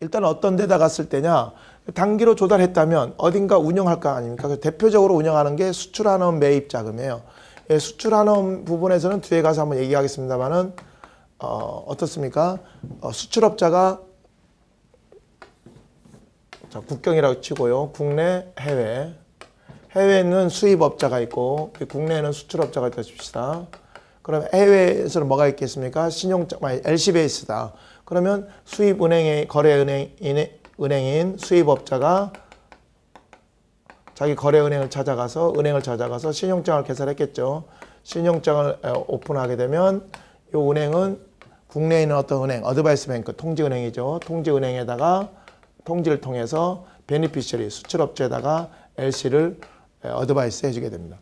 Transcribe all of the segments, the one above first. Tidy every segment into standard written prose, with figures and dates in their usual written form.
일단 어떤 데다 갔을 때냐, 단기로 조달했다면 어딘가 운영할 거 아닙니까? 그래서 대표적으로 운영하는 게 수출한원 매입 자금이에요. 예, 수출한원 부분에서는 뒤에 가서 한번 얘기하겠습니다만은 어떻습니까? 수출업자가 자, 국경이라고 치고요. 국내, 해외. 해외는 수입업자가 있고 국내에는 수출업자가 있다 칩시다. 그럼 해외에서는 뭐가 있겠습니까? LC베이스다. 그러면 수입은행의 거래은행인 수입업자가 자기 거래은행을 찾아가서 신용장을 개설했겠죠. 신용장을 오픈하게 되면 이 은행은 국내에 있는 어떤 은행, 어드바이스뱅크, 통지은행이죠. 통지은행에다가 통지를 통해서 베니피셔리, 수출업자에다가 LC를 어드바이스 해주게 됩니다.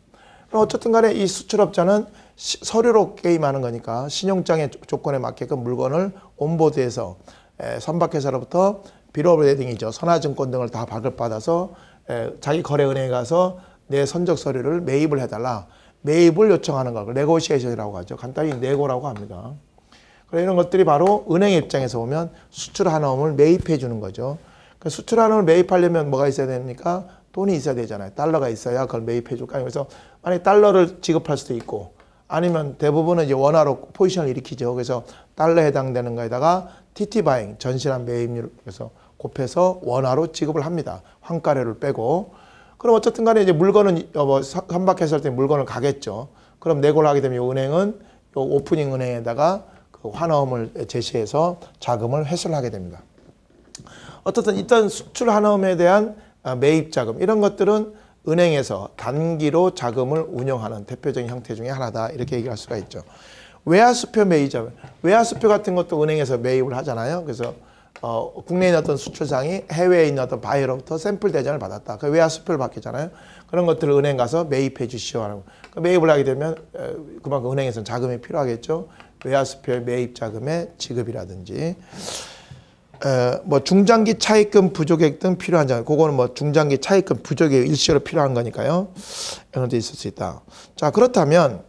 그럼 어쨌든 간에 이 수출업자는 서류로 게임하는 거니까 신용장의 조건에 맞게끔 물건을 온보드해서 선박회사로부터 비로 오브 레딩이죠. 선화증권 등을 다 발급받아서 자기 거래은행에 가서 내 선적 서류를 매입을 해달라. 매입을 요청하는 걸 네고시에이션이라고 하죠. 간단히 네고라고 합니다. 이런 것들이 바로 은행의 입장에서 보면 수출한원을 매입해 주는 거죠. 수출한원을 매입하려면 뭐가 있어야 됩니까? 돈이 있어야 되잖아요. 달러가 있어야 그걸 매입해 줄 거 아니에요. 그래서 만약에 달러를 지급할 수도 있고 아니면 대부분은 이제 원화로 포지션을 일으키죠. 그래서 달러에 해당되는 거에다가 TT 바잉, 전신한 매입률 그래서 곱해서 원화로 지급을 합니다. 환가료를 빼고. 그럼 어쨌든 간에 이제 물건은 선박했을 때 물건을 가겠죠. 그럼 내고를 하게 되면 이 은행은 이 오프닝 은행에다가 그 환화음을 제시해서 자금을 회수를 하게 됩니다. 어떻든 일단 수출 환화음에 대한 매입 자금 이런 것들은 은행에서 단기로 자금을 운영하는 대표적인 형태 중에 하나다 이렇게 얘기할 수가 있죠. 외화수표 매입 자금, 외화수표 같은 것도 은행에서 매입을 하잖아요. 그래서 국내에 있는 어떤 수출상이 해외에 있는 어떤 바이어로부터 샘플 대전을 받았다. 그 외화수표를 받겠잖아요. 그런 것들을 은행 가서 매입해 주시오 하라고. 그 매입을 하게 되면 그만큼 은행에서는 자금이 필요하겠죠. 외화수표의 매입 자금의 지급이라든지 뭐 중장기 차입금 부족액 등 필요한 자금. 그거는 뭐 중장기 차입금 부족액 일시로 필요한 거니까요. 이런 것도 있을 수 있다. 자, 그렇다면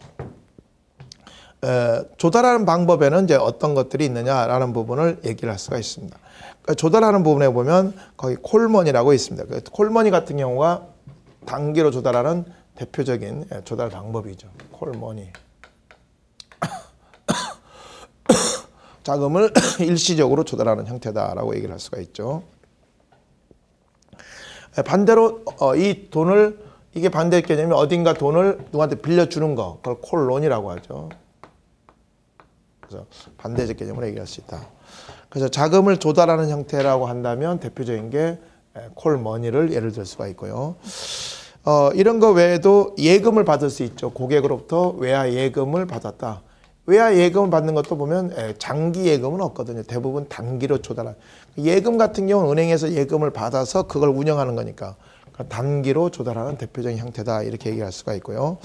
조달하는 방법에는 이제 어떤 것들이 있느냐라는 부분을 얘기를 할 수가 있습니다. 그러니까 조달하는 부분에 보면 거기 콜머니라고 있습니다. 콜머니 같은 경우가 단기로 조달하는 대표적인 조달 방법이죠. 콜머니. 자금을 일시적으로 조달하는 형태다라고 얘기를 할 수가 있죠. 반대로 이 돈을 이게 반대의 개념이 어딘가 돈을 누구한테 빌려주는 거 그걸 콜론이라고 하죠. 그래서 반대적 개념으로 얘기할 수 있다. 그래서 자금을 조달하는 형태라고 한다면 대표적인 게 콜머니를 예를 들 수가 있고요. 이런 거 외에도 예금을 받을 수 있죠. 고객으로부터 외화 예금을 받았다. 외화 예금을 받는 것도 보면 장기 예금은 없거든요. 대부분 단기로 조달한. 예금 같은 경우는 은행에서 예금을 받아서 그걸 운영하는 거니까 단기로 조달하는 대표적인 형태다. 이렇게 얘기할 수가 있고요.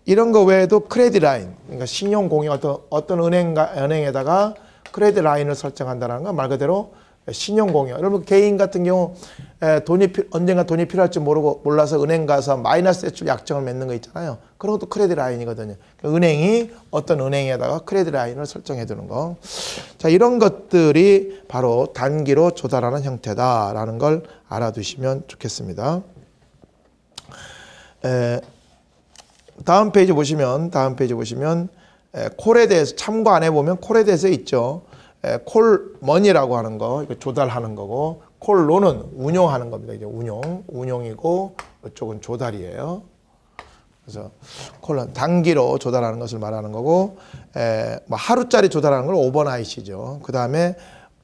이런 거 외에도 크레딧 라인, 그러니까 신용 공유 어떤 은행에다가 크레딧 라인을 설정한다는 건 말 그대로 신용 공유. 여러분 개인 같은 경우 언젠가 돈이 필요할 줄 몰라서 은행 가서 마이너스 대출 약정을 맺는 거 있잖아요. 그런 것도 크레딧 라인이거든요. 그러니까 은행이 어떤 은행에다가 크레딧 라인을 설정해 두는 거. 자, 이런 것들이 바로 단기로 조달하는 형태다라는 걸 알아두시면 좋겠습니다. 다음 페이지 보시면 콜에 대해서 참고 안 해보면 콜에 대해서 있죠. 콜머니라고 하는 거, 이거 조달하는 거고, 콜론은 운용하는 겁니다. 이제 운용이고, 이쪽은 조달이에요. 그래서 콜론 단기로 조달하는 것을 말하는 거고, 뭐 하루짜리 조달하는 걸 오버나잇이죠. 그 다음에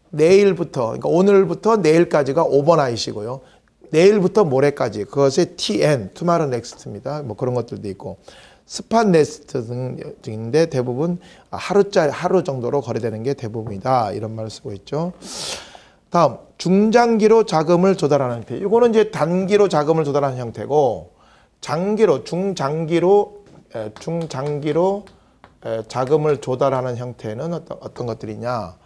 내일부터, 그러니까 오늘부터 내일까지가 오버나잇이고요. 내일부터 모레까지 그것이 TN, 투마로 넥스트입니다. 뭐 그런 것들도 있고. 스팟 네스트 등인데 대부분 하루 정도로 거래되는 게 대부분이다. 이런 말을 쓰고 있죠. 다음 중장기로 자금을 조달하는 형태. 이거는 이제 단기로 자금을 조달하는 형태고 중장기로 자금을 조달하는 형태는 어떤 것들이냐.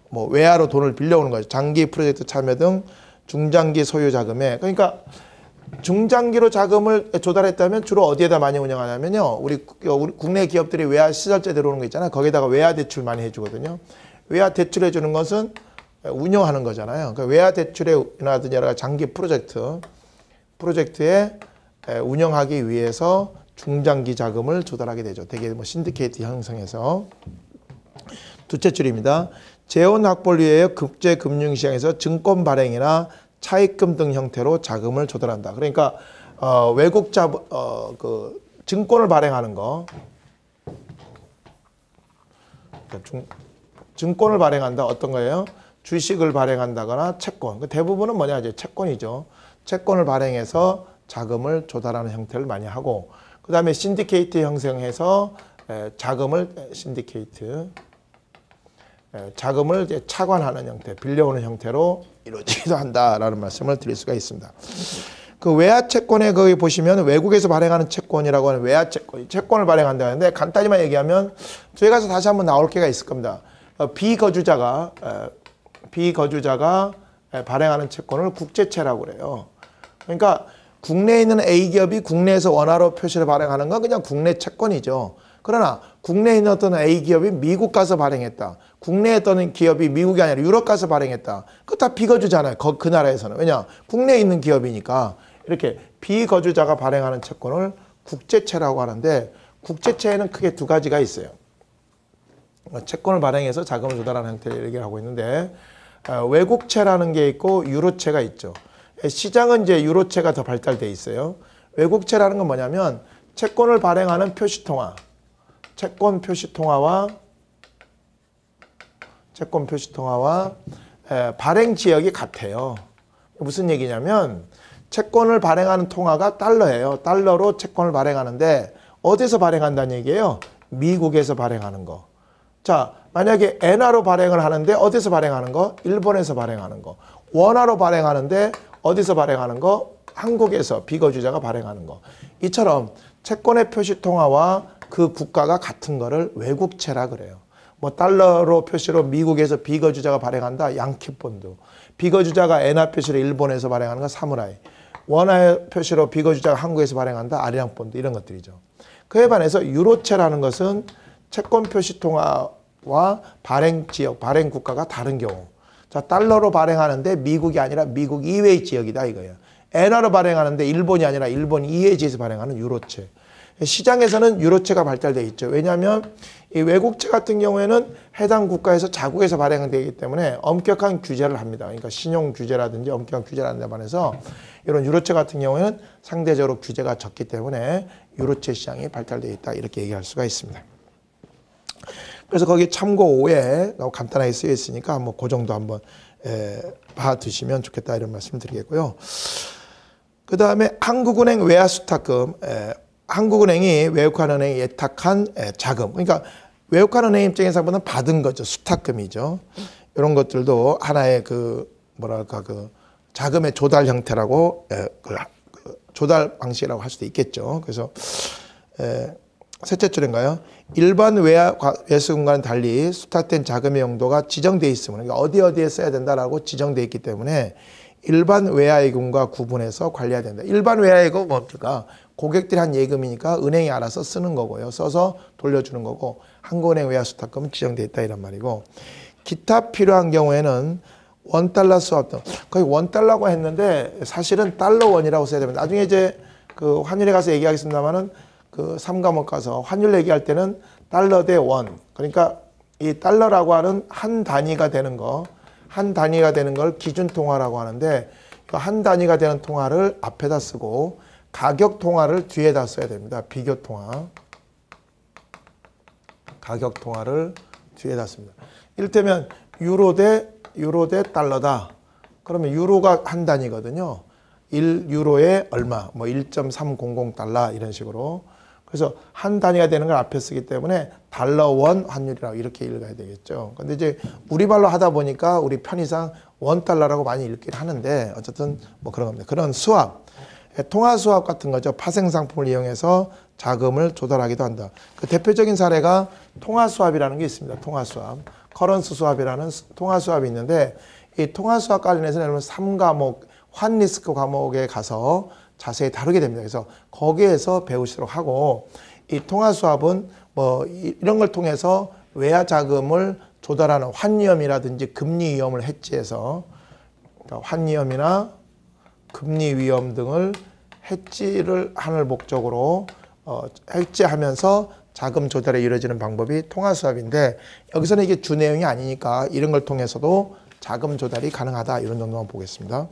뭐 외화로 돈을 빌려오는 거죠. 장기 프로젝트 참여 등 중장기 소유 자금에 그러니까 중장기로 자금을 조달했다면 주로 어디에다 많이 운영하냐면요. 우리 국내 기업들이 외화 시설제 들어오는 거 있잖아요. 거기다가 외화 대출 많이 해주거든요. 외화 대출 해주는 것은 운영하는 거잖아요. 그러니까 외화 대출이라든지 여러 가지 장기 프로젝트에 운영하기 위해서 중장기 자금을 조달하게 되죠. 되게 뭐 신디케이트 형성해서. 둘째 줄입니다. 재원 확보를 위해 국제금융시장에서 증권 발행이나 차입금 등 형태로 자금을 조달한다. 그러니까 외국 그 증권을 발행하는 거. 증권을 발행한다. 어떤 거예요? 주식을 발행한다거나 채권. 대부분은 뭐냐? 이제 채권이죠. 채권을 발행해서 자금을 조달하는 형태를 많이 하고, 그 다음에 신디케이트 형성해서 자금을 이제 차관하는 형태, 빌려오는 형태로 이루어지기도 한다라는 말씀을 드릴 수가 있습니다. 그 외화 채권에 거기 보시면 외국에서 발행하는 채권이라고 하는 외화 채권, 채권을 발행한다는데 간단히만 얘기하면 뒤에 가서 다시 한번 나올 게가 있을 겁니다. 비거주자가 발행하는 채권을 국제채라고 그래요. 그러니까 국내에 있는 A기업이 국내에서 원화로 표시를 발행하는 건 그냥 국내 채권이죠. 그러나 국내에 있는 어떤 A기업이 미국 가서 발행했다. 국내에 있던 기업이 미국이 아니라 유럽 가서 발행했다. 그거 다 비거주잖아요. 그 나라에서는. 왜냐? 국내에 있는 기업이니까. 이렇게 비거주자가 발행하는 채권을 국제채라고 하는데 국제채에는 크게 두 가지가 있어요. 채권을 발행해서 자금을 조달하는 형태를 얘기를 하고 있는데 외국채라는 게 있고 유로채가 있죠. 시장은 이제 유로채가 더 발달돼 있어요. 외국채라는 건 뭐냐면 채권을 발행하는 표시통화, 채권 표시통화와 발행 지역이 같아요. 무슨 얘기냐면 채권을 발행하는 통화가 달러예요. 달러로 채권을 발행하는데 어디서 발행한다는 얘기예요? 미국에서 발행하는 거. 자, 만약에 엔화로 발행을 하는데 어디서 발행하는 거? 일본에서 발행하는 거. 원화로 발행하는데 어디서 발행하는 거? 한국에서 비거주자가 발행하는 거. 이처럼 채권의 표시통화와 그 국가가 같은 거를 외국채라 그래요. 뭐 달러로 표시로 미국에서 비거주자가 발행한다. 양키본드. 비거주자가 엔화 표시로 일본에서 발행하는 건 사무라이. 원화 표시로 비거주자가 한국에서 발행한다. 아리랑본드. 이런 것들이죠. 그에 반해서 유로채라는 것은 채권 표시통화와 발행 지역, 발행 국가가 다른 경우. 자, 달러로 발행하는데 미국이 아니라 미국 이외의 지역이다 이거예요. 엔화로 발행하는데 일본이 아니라 일본 이외의 지역에서 발행하는 유로채. 시장에서는 유로채가 발달되어 있죠. 왜냐하면 이 외국채 같은 경우에는 해당 국가에서 자국에서 발행되기 때문에 엄격한 규제를 합니다. 그러니까 신용 규제라든지 엄격한 규제를 하는 데 반해서 이런 유로채 같은 경우에는 상대적으로 규제가 적기 때문에 유로채 시장이 발달되어 있다 이렇게 얘기할 수가 있습니다. 그래서 거기 참고 5에 간단하게 쓰여 있으니까 뭐 그 정도 한번 봐 두시면 좋겠다 이런 말씀 드리겠고요. 그 다음에 한국은행 외화수탁금, 한국은행이 외국환은행에 예탁한 자금, 그러니까 외국환은행 입장에서 보면 받은 거죠. 수탁금이죠. 이런 것들도 하나의 그 뭐랄까 그 자금의 조달 형태라고 조달 방식이라고 할 수도 있겠죠. 그래서 셋째 줄인가요? 일반 외수금과는 달리 수탁된 자금의 용도가 지정되어 있으면, 그러니까 어디에 써야 된다라고 지정되어 있기 때문에 일반 외화예금과 구분해서 관리해야 된다. 일반 외화예금은 뭡니까? 고객들이 한 예금이니까 은행이 알아서 쓰는 거고요. 써서 돌려주는 거고, 한국은행 외화수탁금은 지정되어 있다 이란 말이고, 기타 필요한 경우에는 원달러 수합 등, 거의 원달러고 했는데 사실은 달러원이라고 써야 됩니다. 나중에 이제 그 환율에 가서 얘기하겠습니다만은 그 3과목 가서 환율 얘기할 때는 달러 대 원, 그러니까 이 달러라고 하는 한 단위가 되는 거, 한 단위가 되는 걸 기준통화라고 하는데 그 한 단위가 되는 통화를 앞에다 쓰고 가격통화를 뒤에다 써야 됩니다. 비교통화. 가격통화를 뒤에다 씁니다. 이를테면 유로 대 달러다. 그러면 유로가 한 단위거든요. 1유로에 얼마, 뭐 1.300달러 이런 식으로. 그래서 한 단위가 되는 걸 앞에 쓰기 때문에 달러원 환율이라고 이렇게 읽어야 되겠죠. 근데 이제 우리말로 하다 보니까 우리 편의상 원달러라고 많이 읽긴 하는데 어쨌든 뭐 그런 겁니다. 그런 수합, 통화 수합 같은 거죠. 파생상품을 이용해서 자금을 조달하기도 한다. 그 대표적인 사례가 통화 수합이라는 게 있습니다. 통화 수합. 커런스 수합이라는 통화 수합이 있는데 이 통화 수합 관련해서는 여러분 3과목 환리스크 과목에 가서 자세히 다루게 됩니다. 그래서 거기에서 배우시도록 하고, 이 통화 수합은 뭐 이런 걸 통해서 외화 자금을 조달하는 환위험이라든지 금리 위험을 해지해서, 그러니까 환위험이나 금리 위험 등을 해지를 하는 목적으로 해지하면서 자금 조달이 이루어지는 방법이 통화수합인데, 여기서는 이게 주 내용이 아니니까 이런 걸 통해서도 자금 조달이 가능하다, 이런 정도만 보겠습니다.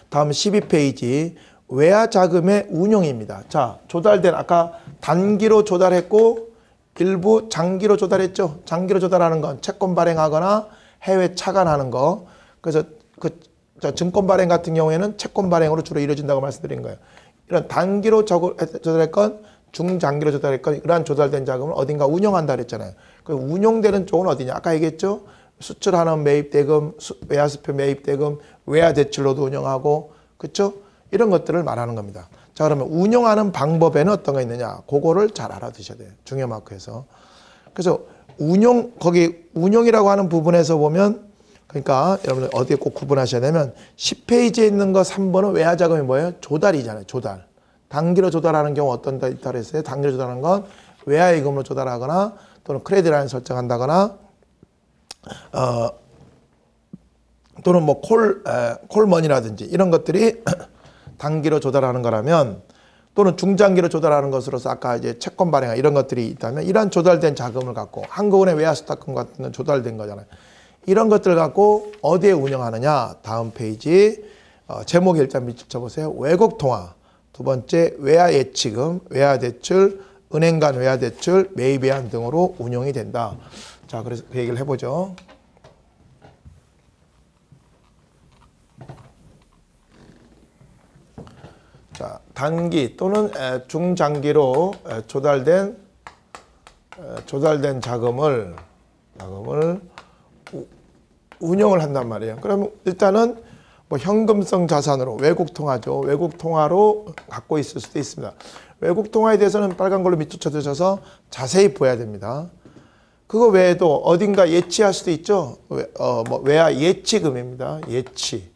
다음 12페이지 외화 자금의 운용입니다. 자, 조달된, 아까 단기로 조달했고 일부 장기로 조달했죠. 장기로 조달하는 건 채권 발행하거나 해외 차관하는 거. 그래서 증권 발행 같은 경우에는 채권 발행으로 주로 이루어진다고 말씀드린 거예요. 이런 단기로 조달했건 중장기로 조달했건 이러한 조달된 자금을 어딘가 운용한다 그랬잖아요. 그 운용되는 쪽은 어디냐? 아까 얘기했죠. 수출하는 매입대금, 외화수표 매입대금, 외화대출로도 운영하고, 그렇죠? 이런 것들을 말하는 겁니다. 자, 그러면 운용하는 방법에는 어떤 거 있느냐? 그거를 잘 알아두셔야 돼요. 중요 마크에서. 그래서 거기 운용이라고 하는 부분에서 보면, 그러니까 여러분들 어디에 꼭 구분하셔야 되면 10페이지에 있는 거 3번은 외화자금이 뭐예요? 조달이잖아요. 조달. 단기로 조달하는 경우 어떤 데 있다 그랬어요? 단기로 조달하는 건 외화예금으로 조달하거나 또는 크레딧 라인 설정한다거나 또는 뭐 콜머니라든지 이런 것들이 단기로 조달하는 거라면, 또는 중장기로 조달하는 것으로서 아까 이제 채권 발행 이런 것들이 있다면, 이러한 조달된 자금을 갖고 한국은행 외화수탁금 같은 건 조달된 거잖아요. 이런 것들 갖고 어디에 운영하느냐? 다음 페이지 제목에 일단 밑줄 쳐보세요. 외국통화, 두 번째 외화예치금, 외화대출, 은행 간 외화대출, 매입외환 등으로 운용이 된다. 자, 그래서 그 얘기를 해보죠. 자, 단기 또는 중장기로 조달된 자금을 운용을 한단 말이에요. 그러면 일단은 뭐 현금성 자산으로 외국 통화죠. 외국 통화로 갖고 있을 수도 있습니다. 외국 통화에 대해서는 빨간 걸로 밑줄 쳐주셔서 자세히 보여야 됩니다. 그거 외에도 어딘가 예치할 수도 있죠. 뭐 외화 예치금입니다. 예치.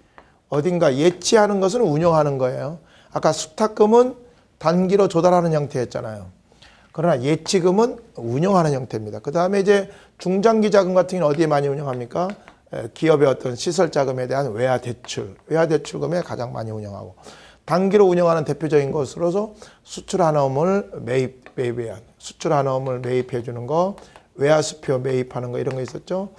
어딘가 예치하는 것은 운용하는 거예요. 아까 수탁금은 단기로 조달하는 형태였잖아요. 그러나 예치금은 운용하는 형태입니다. 그 다음에 이제 중장기 자금 같은 경우는 어디에 많이 운용합니까? 기업의 어떤 시설 자금에 대한 외화 대출금에 가장 많이 운영하고, 단기로 운영하는 대표적인 것으로서 수출한어물 매입외환, 수출한어물 매입해 주는 거, 외화수표 매입하는 거, 이런 거 있었죠.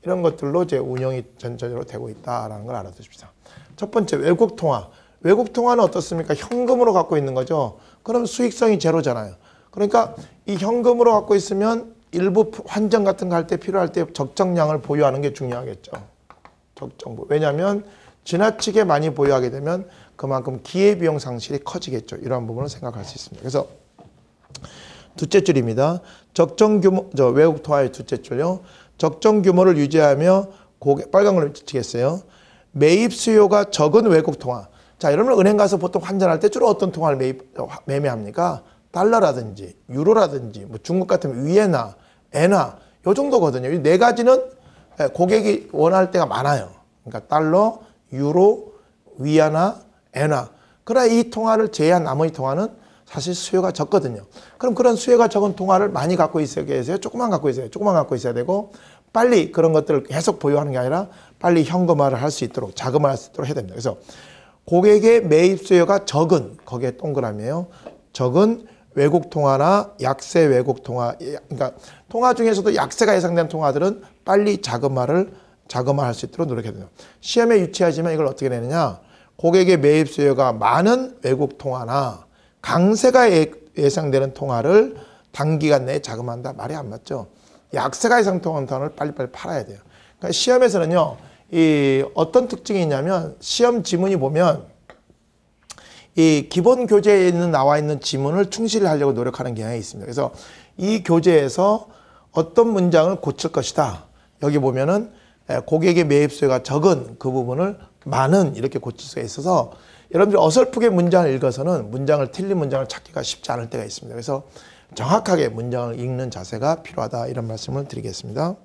이런 것들로 이제 운영이 전체적으로 되고 있다라는 걸 알아두십시오. 첫 번째 외국 통화. 외국 통화는 어떻습니까? 현금으로 갖고 있는 거죠. 그럼 수익성이 제로잖아요. 그러니까 이 현금으로 갖고 있으면 일부 환전 같은 거 할 때 필요할 때 적정량을 보유하는 게 중요하겠죠. 왜냐하면 지나치게 많이 보유하게 되면 그만큼 기회비용 상실이 커지겠죠. 이러한 부분을 생각할 수 있습니다. 그래서 두째 줄입니다. 적정 규모, 외국 통화의 두째 줄요. 적정 규모를 유지하며 빨간 걸로 치겠어요. 매입 수요가 적은 외국 통화. 자, 여러분 은행 가서 보통 환전할 때 주로 어떤 통화를 매매합니까? 달러라든지 유로라든지 뭐 중국 같으면 위에나 엔화 요 정도거든요. 이 네 가지는 고객이 원할 때가 많아요. 그러니까 달러, 유로, 위안화, 엔화. 그러나 이 통화를 제외한 나머지 통화는 사실 수요가 적거든요. 그럼 그런 수요가 적은 통화를 많이 갖고 있어야 돼요? 조금만 갖고 있어야 되고, 빨리 그런 것들을 계속 보유하는 게 아니라 빨리 현금화를 할 수 있도록, 자금화할 수 있도록 해야 됩니다. 그래서 고객의 매입 수요가 적은, 거기에 동그라미에요. 적은 외국 통화나 약세 외국 통화, 그러니까 통화 중에서도 약세가 예상되는 통화들은 빨리 자금화할 수 있도록 노력해야 돼요. 시험에 유치하지만 이걸 어떻게 내느냐? 고객의 매입 수요가 많은 외국 통화나 강세가 예상되는 통화를 단기간 내에 자금한다. 말이 안 맞죠? 약세가 예상되는 통화를 빨리빨리 팔아야 돼요. 그러니까 시험에서는요, 이 어떤 특징이 있냐면 시험 지문이 보면 이 기본 교재에 나와 있는 지문을 충실히 하려고 노력하는 경향이 있습니다. 그래서 이 교재에서 어떤 문장을 고칠 것이다. 여기 보면은 고객의 매입 수요가 적은 그 부분을 많은 이렇게 고칠 수가 있어서 여러분들이 어설프게 문장을 읽어서는 틀린 문장을 찾기가 쉽지 않을 때가 있습니다. 그래서 정확하게 문장을 읽는 자세가 필요하다, 이런 말씀을 드리겠습니다.